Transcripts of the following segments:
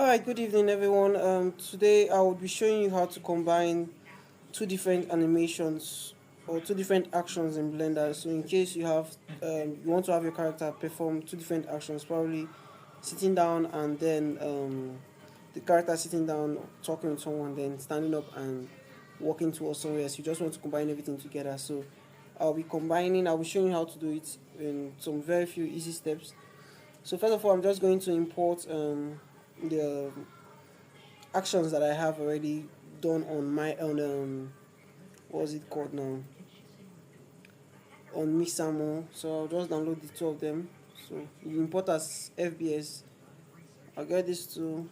Alright, good evening everyone. Today I will be showing you how to combine two different animations or two different actions in Blender. So in case you want to have your character perform two different actions, probably sitting down and then the character sitting down talking with someone, then standing up and walking towards somewhere else. You just want to combine everything together. So I'll be showing you how to do it in some very few easy steps. So first of all, I'm just going to import the actions that I have already done on my own what's it called now, on mixMo. So I'll just download the two of them. So you import as FBS. I'll get this to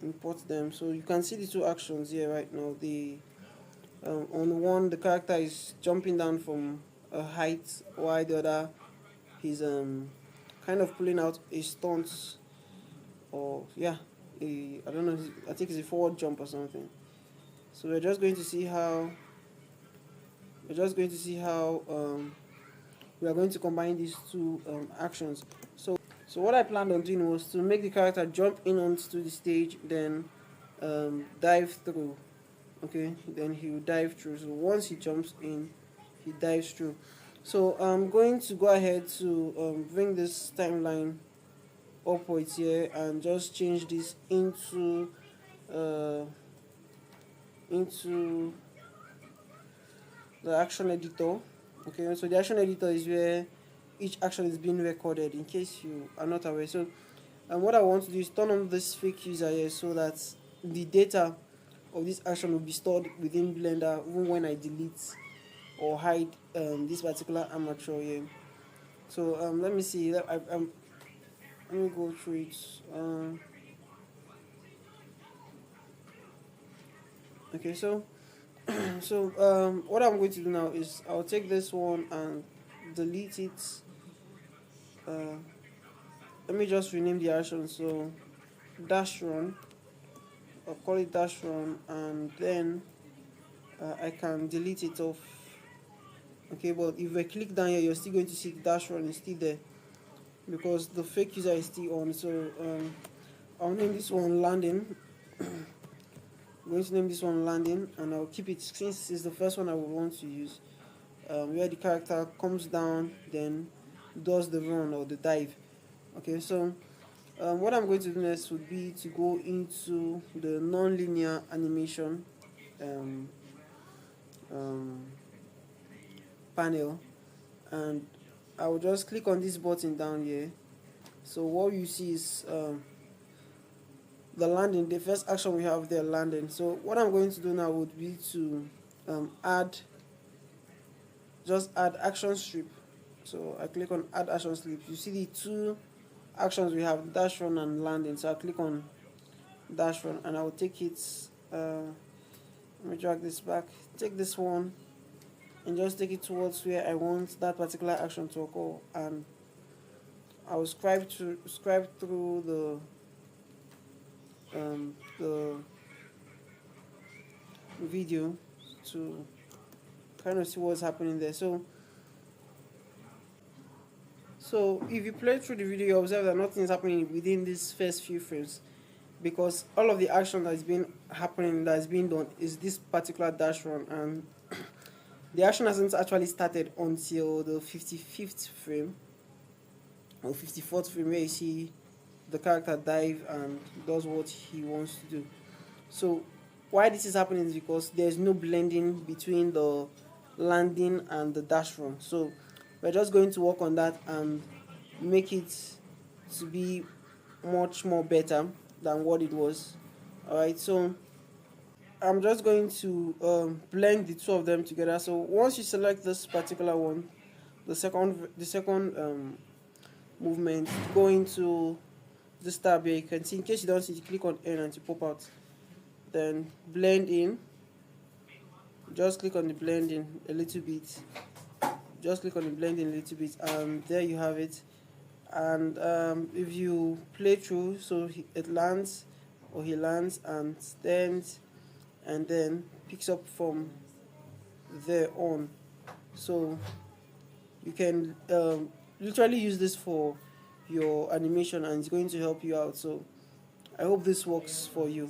import them. So you can see the two actions here right now. The on one, the character is jumping down from a height, while the other he's kind of pulling out a stunt, or yeah, I don't know, I think it's a forward jump or something. So we're just going to see how we are going to combine these two actions. So what I planned on doing was to make the character jump in onto the stage, then dive through. Okay, then he will dive through. So once he jumps in, he dives through. So I'm going to go ahead to bring this timeline upwards here and just change this uh, into the action editor. Okay, so the action editor is where each action is being recorded, in case you are not aware. So and what I want to do is turn on this fake user here so that the data of this action will be stored within Blender even when I delete or hide this particular armature here. So let me see. Let me go through it. Okay, so what I'm going to do now is I'll take this one and delete it. Uh, Let me just rename the action. So dash run. I'll call it dash run, and then I can delete it off. Okay, but if I click down here, you're still going to see the dash run is still there because the fake user is still on. So I'll name this one landing. I'm going to name this one landing, and I'll keep it since it's the first one I would want to use. Where the character comes down, then does the run or the dive. Okay, so what I'm going to do next would be to go into the non-linear animation um, um, panel, and I will just click on this button down here. So what you see is the landing, the first action we have there, landing. So what I'm going to do now would be to add action strip. So I click on add action strip. You see the two actions we have, dash run and landing. So I click on dash run and I will take it. Let me drag this back. Take this one and just take it towards where I want that particular action to occur, and I will scribe through the video to kind of see what's happening there. So if you play through the video, you observe that nothing is happening within these first few frames because all of the action that is being done is this particular dash run, and the action hasn't actually started until the 55th frame or 54th frame, where you see the character dive and does what he wants to do. So why this is happening is because there's no blending between the landing and the dash run. So we're just going to work on that and make it to be much more better than what it was. Alright, so I'm just going to blend the two of them together. So once you select this particular one, the second movement, go into this tab here. You can see, in case you don't see, you click on N and to pop out. Then blend in. Just click on the blending a little bit. And there you have it. And if you play through, so it lands, or he lands and stands, and then picks up from there on. So you can literally use this for your animation, and it's going to help you out. So I hope this works for you.